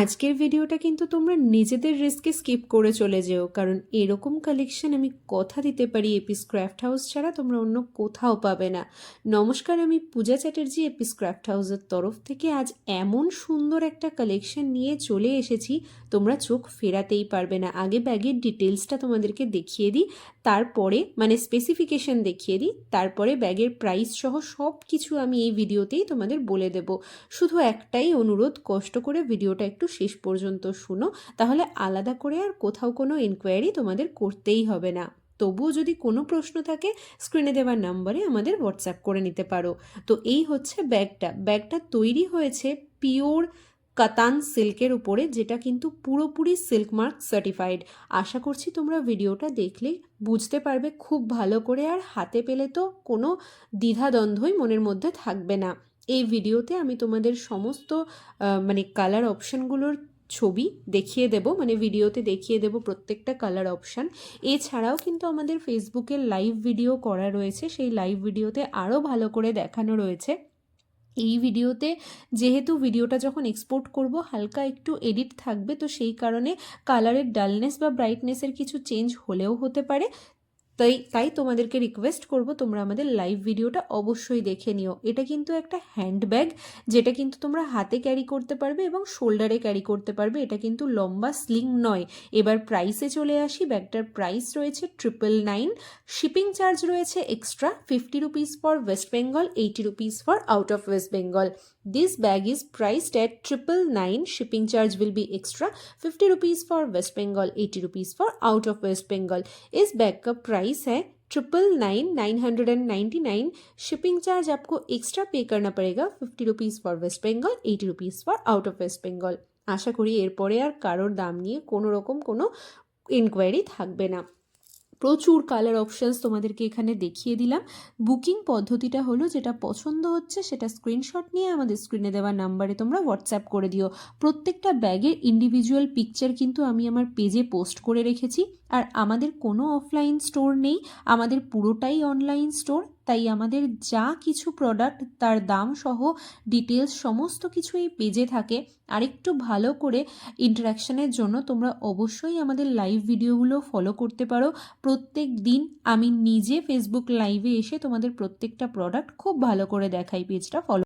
আজকের ভিডিওটা কিন্তু তোমরা নিজেদের রিস্কে স্কিপ করে চলে যেও, কারণ এরকম কালেকশন আমি কথা দিতে পারি এপিস ক্রাফট হাউস ছাড়া তোমরা অন্য কোথাও পাবে না। নমস্কার, আমি পূজা চ্যাটার্জি এপিস ক্রাফট হাউসের তরফ থেকে আজ এমন সুন্দর একটা কালেকশন নিয়ে চলে এসেছি, তোমরা চোখ ফেরাতেই পারবে না। আগে ব্যাগের ডিটেলসটা তোমাদেরকে দেখিয়ে দিই, তারপরে মানে স্পেসিফিকেশন দেখিয়ে দিই, তারপরে ব্যাগের প্রাইস সহ সব কিছু আমি এই ভিডিওতেই তোমাদের বলে দেব। শুধু একটাই অনুরোধ, কষ্ট করে ভিডিওটা একটু শেষ পর্যন্ত শুনো, তাহলে আলাদা করে আর কোথাও কোনো ইনকোয়ারি তোমাদের করতেই হবে না। তবুও যদি কোনো প্রশ্ন থাকে স্ক্রিনে দেওয়া নাম্বারে আমাদের হোয়াটসঅ্যাপ করে নিতে পারো। তো এই হচ্ছে ব্যাগটা তৈরি হয়েছে পিওর কাতান সিল্কের উপরে, যেটা কিন্তু পুরোপুরি সিল্ক মার্ক সার্টিফাইড। আশা করছি তোমরা ভিডিওটা দেখলেই বুঝতে পারবে খুব ভালো করে, আর হাতে পেলে তো কোনো দ্বিধাদ্বন্দ্বই মনের মধ্যে থাকবে না। এই ভিডিওতে আমি তোমাদের সমস্ত মানে কালার অপশানগুলোর ছবি দেখিয়ে দেব, মানে ভিডিওতে দেখিয়ে দেব প্রত্যেকটা কালার অপশান। এছাড়াও কিন্তু আমাদের ফেসবুকে লাইভ ভিডিও করা রয়েছে, সেই লাইভ ভিডিওতে আরও ভালো করে দেখানো রয়েছে। এই ভিডিওতে যেহেতু ভিডিওটা যখন এক্সপোর্ট করব হালকা একটু এডিট থাকবে, তো সেই কারণে কালারের ডালনেস বা ব্রাইটনেসের কিছু চেঞ্জ হলেও হতে পারে। তাই তোমাদেরকে রিকোয়েস্ট করব তোমরা আমাদের লাইভ ভিডিওটা অবশ্যই দেখে নিও। এটা কিন্তু একটা হ্যান্ডব্যাগ, যেটা কিন্তু তোমরা হাতে ক্যারি করতে পারবে এবং শোল্ডারে ক্যারি করতে পারবে। এটা কিন্তু লম্বা স্লিং নয়। এবার প্রাইসে চলে আসি। ব্যাগটার প্রাইস রয়েছে 999। শিপিং চার্জ রয়েছে extra 50 rupees for West Bengal, 80 rupees for out of West Bengal. This bag is priced at 999. Shipping charge will be extra 50 rupees for West Bengal, 80 rupees for out of West Bengal. इस bag का price है 999. Shipping charge आपको extra पे करना पड़ेगा 50 rupees for West Bengal, 80 rupees for out of West Bengal. আশা করি এরপরে আর কারোর দাম নিয়ে কোনো রকম কোনো ইনকোয়ারি থাকবে না। প্রচুর কালার অপশানস তোমাদেরকে এখানে দেখিয়ে দিলাম। বুকিং পদ্ধতিটা হলো, যেটা পছন্দ হচ্ছে সেটা স্ক্রিনশট নিয়ে আমাদের স্ক্রিনে দেওয়া নাম্বারে তোমরা হোয়াটসঅ্যাপ করে দিও। প্রত্যেকটা ব্যাগের ইন্ডিভিজুয়াল পিকচার কিন্তু আমি আমার পেজে পোস্ট করে রেখেছি। আর আমাদের কোনো অফলাইন স্টোর নেই, আমাদের পুরোটাই অনলাইন স্টোর। তাই আমাদের যা কিছু প্রোডাক্ট তার দাম সহ ডিটেলস সমস্ত কিছু এই পেজে থাকে। আরেকটু ভালো করে ইন্টারাকশানের জন্য তোমরা অবশ্যই আমাদের লাইভ ভিডিওগুলো ফলো করতে পারো। প্রত্যেক দিন আমি নিজে ফেসবুক লাইভে এসে তোমাদের প্রত্যেকটা প্রোডাক্ট খুব ভালো করে দেখাই। পেজটা ফলো